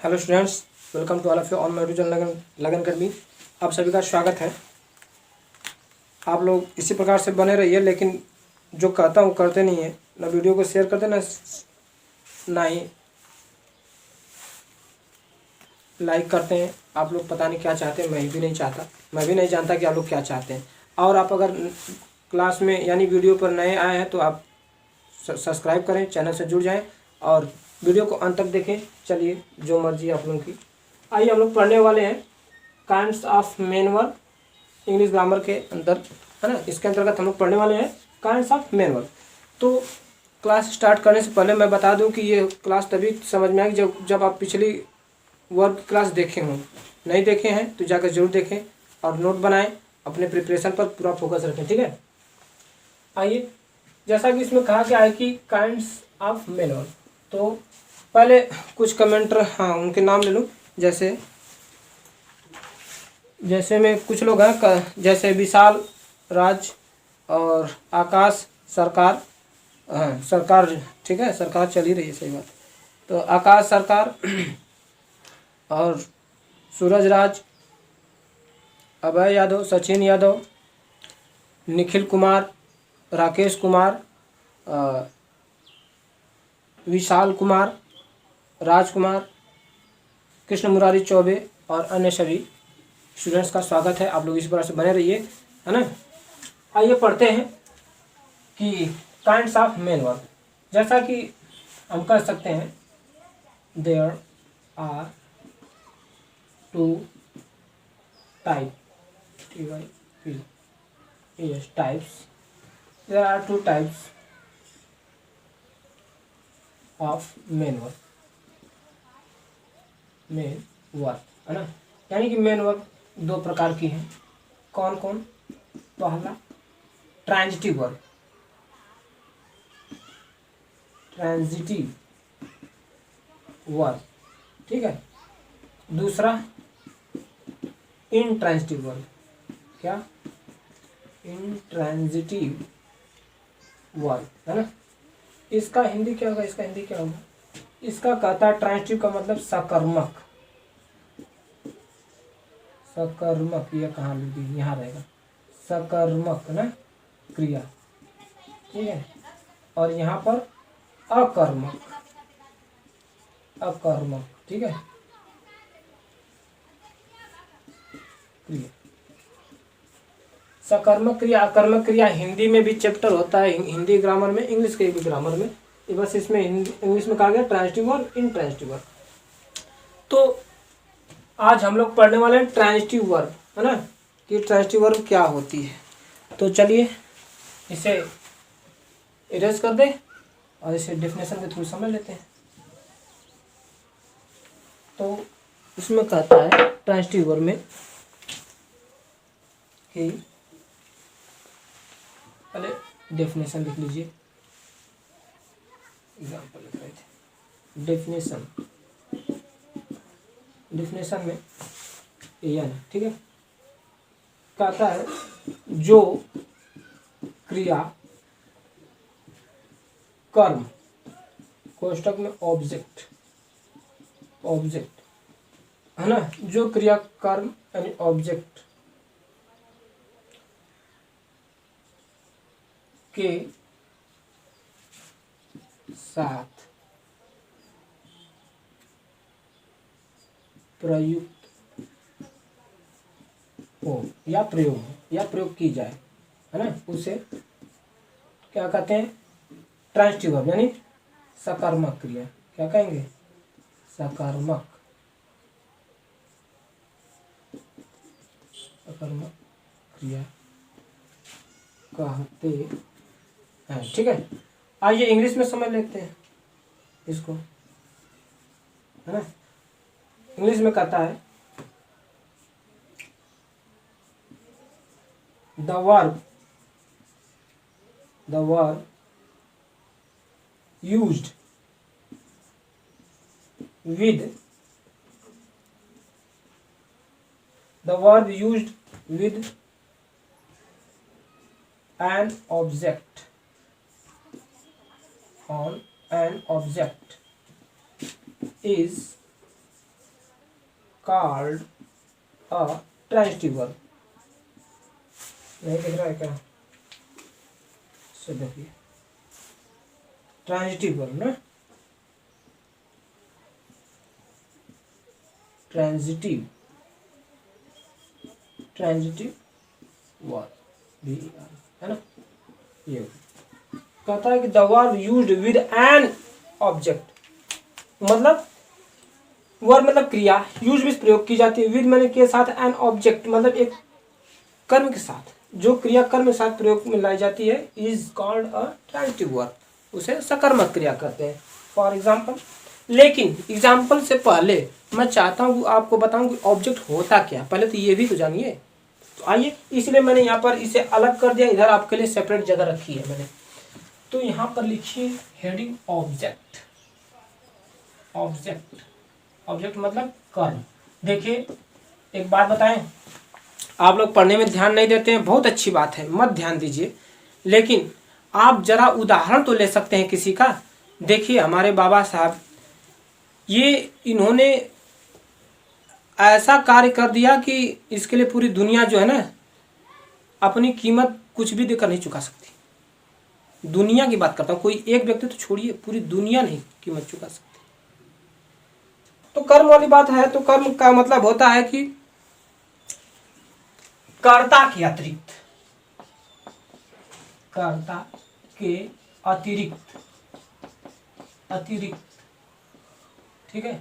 Hello students, welcome to all of you on my YouTube channel Lagan academy. आप सभी का स्वागत है। आप लोग इसी प्रकार से बने रहिए, लेकिन जो कहता हूँ करते नहीं है, ना वीडियो को शेयर करते ना ही लाइक करते हैं। आप लोग पता नहीं क्या चाहते हैं, मैं भी नहीं चाहता, मैं भी नहीं जानता कि आप लोग क्या चाहते हैं। और आप अगर क्लास में यानी वीडियो पर नए आए हैं तो आप सब्सक्राइब करें, चैनल से जुड़ जाएं और वीडियो को अंत तक देखें। चलिए, जो मर्जी आप लोगों की। आइए हम लोग पढ़ने वाले हैं kinds of main verb, English grammar के अंदर, है ना। इसके अंतर्गत हम लोग पढ़ने वाले हैं काइंड्स ऑफ मेन वर्ब। तो क्लास स्टार्ट करने से पहले मैं बता दूं कि ये क्लास तभी समझ में आएगी जब आप पिछली वर्ब की क्लास देखे हों। नहीं देखे हैं तो जाकर जरूर देखें और नोट बनाएं, अपने प्रिपरेशन पर पूरा फोकस रखें, ठीक है। आइए, जैसा कि इसमें कहा गया है कि काइंड्स ऑफ मेन वर्ब, तो पहले कुछ कमेंटर, हाँ, उनके नाम ले लूँ। जैसे में कुछ लोग हैं, जैसे विशाल, राज और आकाश, सरकार। हाँ, सरकार, ठीक है, सरकार चल ही रही है, सही बात। तो आकाश, सरकार और सूरज राज, अभय यादव, सचिन यादव, निखिल कुमार, राकेश कुमार, विशाल कुमार, राजकुमार, कृष्ण मुरारी चौबे और अन्य सभी स्टूडेंट्स का स्वागत है। आप लोग इस प्रकार से बने रहिए, है ना। आइए पढ़ते हैं कि काइंड्स ऑफ मेन वर्ब। जैसा कि हम कर सकते हैं, there are two type, types, there are two types of main verb, है ना। यानी कि मेन वर्ब दो प्रकार की हैं। कौन कौन? पहला ट्रांजिटिव वर्ब, ठीक है। दूसरा इंट्रांजिटिव वर्ब। क्या? इंट्रांजिटिव वर्ब, है ना। इसका हिंदी क्या होगा? इसका कहता है, ट्रांजिटिव का मतलब सकर्मक। ये कहाँ लिखी? यहाँ रहेगा, सकर्मक ना क्रिया, ठीक है। और यहाँ पर अकर्मक, ठीक है, क्रिया। सकर्मक क्रिया, अकर्मक क्रिया हिंदी में भी चैप्टर होता है, हिंदी ग्रामर में, इंग्लिश के भी ग्रामर में। बस इसमें इंग्लिश में कहा गया ट्रांजिटिव और इंट्रांजिटिव वर्ब। तो आज हम लोग पढ़ने वाले हैं ट्रांजिटिव वर्ब, है ना, कि ट्रांजिटिव वर्ब क्या होती है। तो चलिए इसे इरेज कर दे और इसे डेफिनेशन के थ्रू समझ लेते हैं। तो इसमें कहता है ट्रांजिटिव वर्ब में कि पहले डेफिनेशन लिख लीजिए, एग्जाम्पल लिख रहे थे। डेफिनेशन में यह, ठीक है, कहता है जो क्रिया, कर्म, कोष्टक में ऑब्जेक्ट, है ना, जो क्रिया, कर्म यानी ऑब्जेक्ट के साथ प्रयुक्त हो या प्रयोग की जाए, है ना, उसे क्या कहते हैं? ट्रांजिटिव वर्ब, यानी सकारात्मक क्रिया। क्या कहेंगे? सकारात्मक क्रिया कहते हैं, ठीक है। आइए इंग्लिश में समझ लेते हैं इसको, है ना। इंग्लिश में कहता है the verb used with an object is called a transitive verb. नहीं दिख रहा है क्या? देखिए ट्रांजिटिव वर्ब ना, ट्रांजिटिव वर्ब है ना। ये कहता है कि the verb used with an object, मतलब वर्ब मतलब क्रिया, यूज भी प्रयोग की जाती है, विद मैंने के साथ, एन ऑब्जेक्ट मतलब एक कर्म के साथ, जो क्रिया कर्म के साथ प्रयोग में लाई जाती है, is called a transitive verb, उसे सकर्मक क्रिया कहते हैं। फॉर एग्जाम्पल, लेकिन एग्जाम्पल से पहले मैं चाहता हूँ आपको बताऊँ कि ऑब्जेक्ट होता क्या, पहले तो ये भी तो जानिए। तो आइए, इसलिए मैंने यहाँ पर इसे अलग कर दिया, इधर आपके लिए सेपरेट जगह रखी है मैंने। तो यहाँ पर लिखिए हेडिंग ऑब्जेक्ट। ऑब्जेक्ट मतलब कर्म। देखिए एक बात बताएं, आप लोग पढ़ने में ध्यान नहीं देते हैं, बहुत अच्छी बात है, मत ध्यान दीजिए, लेकिन आप जरा उदाहरण तो ले सकते हैं किसी का। देखिए हमारे बाबा साहब, ये इन्होंने ऐसा कार्य कर दिया कि इसके लिए पूरी दुनिया जो है ना, अपनी कीमत कुछ भी देकर नहीं चुका सकती। दुनिया की बात करता हूँ, कोई एक व्यक्ति तो छोड़िए, पूरी दुनिया नहीं कीमत चुका सकती। तो कर्म वाली बात है, तो कर्म का मतलब होता है कि कर्ता के अतिरिक्त, कर्ता के अतिरिक्त, ठीक है,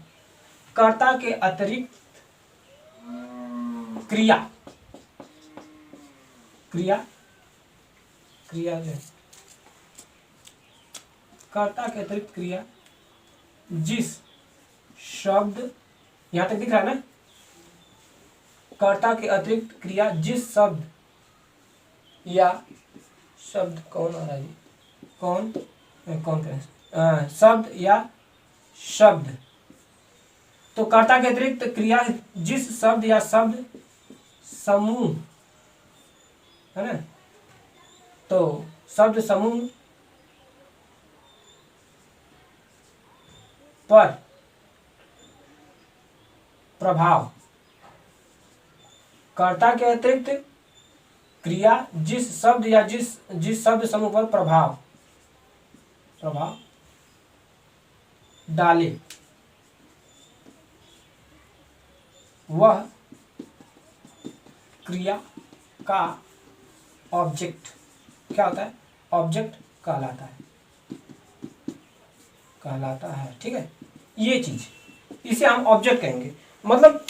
कर्ता के अतिरिक्त क्रिया जो है, कर्ता के अतिरिक्त क्रिया जिस शब्द, यहां तक दिख रहा है ना, कर्ता के अतिरिक्त क्रिया जिस शब्द या शब्द कौन आ रहा है, कौन करें, शब्द या शब्द, तो कर्ता के अतिरिक्त क्रिया जिस शब्द या शब्द समूह है ना, तो शब्द समूह पर प्रभाव, कर्ता के अतिरिक्त क्रिया जिस शब्द या जिस शब्द समूह पर प्रभाव डाले, वह क्रिया का ऑब्जेक्ट क्या होता है, ऑब्जेक्ट कहलाता है। ठीक है, ये चीज, इसे हम ऑब्जेक्ट कहेंगे, मतलब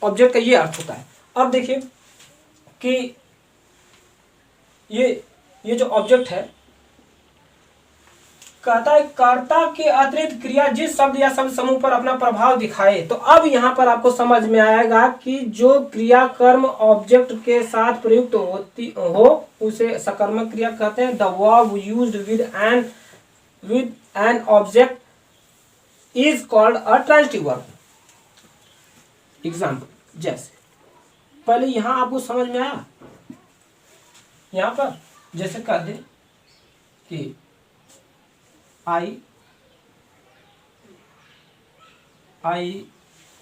ऑब्जेक्ट का ये अर्थ होता है। अब देखिए कि ये जो ऑब्जेक्ट है, कहता है कर्ता के अतिरिक्त क्रिया जिस शब्द या शब्द समूह पर अपना प्रभाव दिखाए। तो अब यहाँ पर आपको समझ में आएगा कि जो क्रिया कर्म ऑब्जेक्ट के साथ प्रयुक्त होती हो उसे सकर्मक क्रिया कहते हैं। The verb used with an object is called a transitive verb. Example, जैसे पहले यहाँ आपको समझ में आया, यहाँ पर जैसे कह दे कि I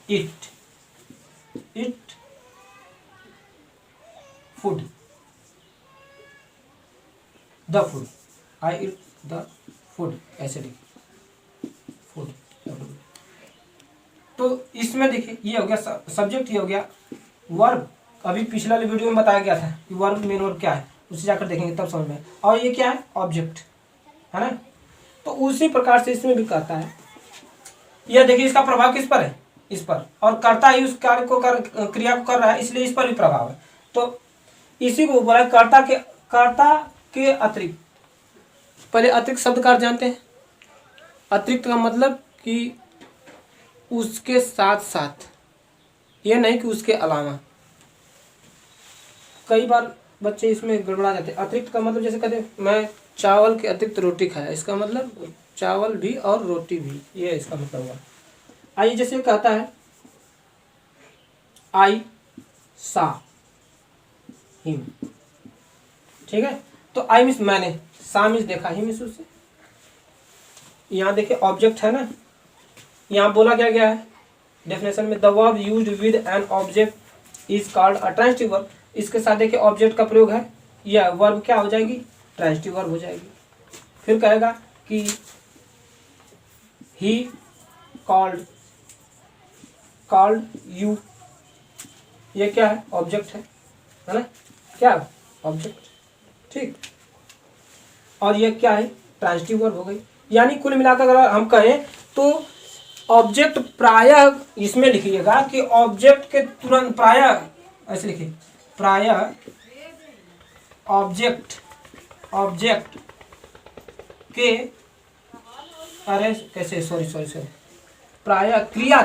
eat food, the food, I eat the food, ऐसे लिखिए फूड। तो इसमें देखिए ये हो गया सब्जेक्ट, ये हो गया वर्ब। अभी पिछला वाले वीडियो में बताया गया था कि वर्ब मेन वर्ब क्या है, उसे जाकर देखेंगे तब समझ में। और ये क्या है, ऑब्जेक्ट है ना। तो उसी प्रकार से इसमें भी कहता है, यह देखिए इसका प्रभाव किस पर है, इस पर, और कर्ता ही उस कार्य को क्रिया को कर रहा है, इसलिए इस पर भी प्रभाव है। तो इसी को बोला कर्ता के अतिरिक्त। पहले अतिरिक्त शब्द का अर्थ जानते हैं। अतिरिक्त का मतलब कि उसके साथ साथ, यह नहीं कि उसके अलावा। कई बार बच्चे इसमें गड़बड़ा जाते हैं। अतिरिक्त का मतलब जैसे कहते हैं मैं चावल के अतिरिक्त रोटी खाया, इसका मतलब चावल भी और रोटी भी, ये इसका मतलब हुआ। आइए जैसे कहता है आई सा हिम, ठीक है, तो आई मीन्स मैंने, सा मीन्स देखा, हिम मीन्स उससे। यहाँ देखिए ऑब्जेक्ट है ना, यहाँ बोला क्या गया है, डेफिनेशन में the verb used with an object is called a transitive verb. इसके साथ देखिए ऑब्जेक्ट का प्रयोग है, यह वर्ब क्या हो जाएगी, ट्रांजिटिव वर्ब हो जाएगी। फिर कहेगा कि ही कॉल्ड यू, ये क्या है, ऑब्जेक्ट है ना, क्या ऑब्जेक्ट, ठीक। और ये क्या है, ट्रांजिटिव वर्ब हो गई। यानी कुल मिलाकर अगर हम कहें तो ऑब्जेक्ट प्रायः, इसमें लिखिएगा कि ऑब्जेक्ट के तुरंत, प्रायः ऐसे लिखिए, प्रायः ऑब्जेक्ट के, अरे कैसे, सॉरी, प्रायः क्रिया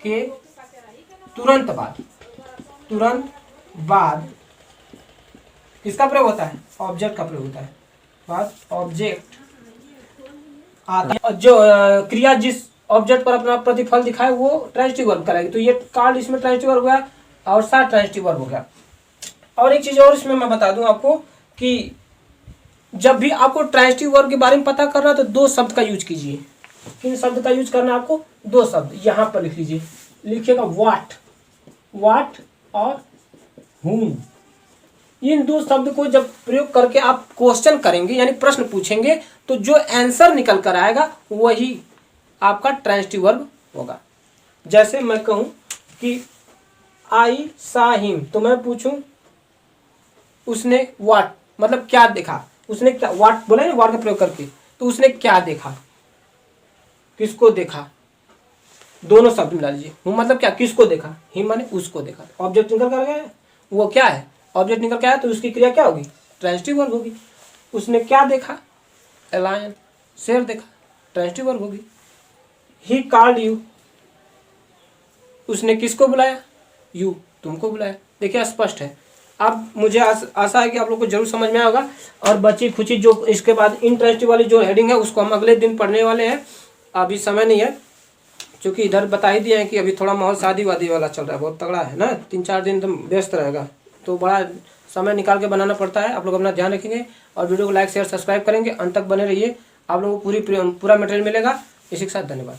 के तुरंत बाद किसका प्रयोग होता है, ऑब्जेक्ट का प्रयोग होता है। बाद ऑब्जेक्ट आता है, जो क्रिया जिस ऑब्जेक्ट पर अपना प्रतिफल दिखाए वो ट्रांजिटिव वर्ब कराएगी। तो ये कॉल्ड इसमें ट्रांजिटिव वर्ब हो गया और साथ ट्रांजिटिव वर्ब हो गया। और एक चीज और इसमें मैं बता दूं आपको कि जब भी आपको ट्रांजिटिव वर्ब के बारे में पता करना है तो दो शब्द का यूज कीजिए। किन शब्द का यूज करना है आपको, दो शब्द यहाँ पर लिख लीजिए, लिखिएगा वाट और whom। इन दो शब्द को जब प्रयोग करके आप क्वेश्चन करेंगे यानी प्रश्न पूछेंगे तो जो आंसर निकल कर आएगा वही आपका ट्रांजिटिव वर्ब होगा। जैसे मैं कहूं कि आई सा हिम, तो मैं पूछूं उसने व्हाट, मतलब क्या देखा, उसने क्या, व्हाट बोला ना व्हाट का प्रयोग करके, तो उसने क्या देखा, किसको देखा, दोनों शब्द मिला लीजिए। हूँ मतलब क्या, किसको देखा, हिम माने उसको देखा। ऑब्जेक्ट निकल कर गया, वो क्या है, ऑब्जेक्ट निकल के आया तो उसकी क्रिया क्या होगी, ट्रांजिटिव वर्ब होगी। उसने क्या देखा, ए लायन, शेर देखा, ट्रांजिटिव वर्ब होगी। ही कॉल्ड यू, उसने किसको बुलाया, यू, तुमको बुलाया। देखिए स्पष्ट है। अब मुझे आशा है कि आप लोग को जरूर समझ में आएगा। और बची खुची जो इसके बाद इंट्रांजिटिव वाली जो हेडिंग है उसको हम अगले दिन पढ़ने वाले हैं, अभी समय नहीं है, क्योंकि इधर बता ही दिया है कि अभी थोड़ा माहौल शादी वादी वाला चल रहा है, बहुत तगड़ा है ना, 3-4 दिन तो व्यस्त रहेगा, तो बड़ा समय निकाल के बनाना पड़ता है। आप लोग अपना ध्यान रखेंगे और वीडियो को लाइक शेयर सब्सक्राइब करेंगे, अंत तक बने रहिए, आप लोगों को पूरा मटेरियल मिलेगा। इसी के साथ धन्यवाद।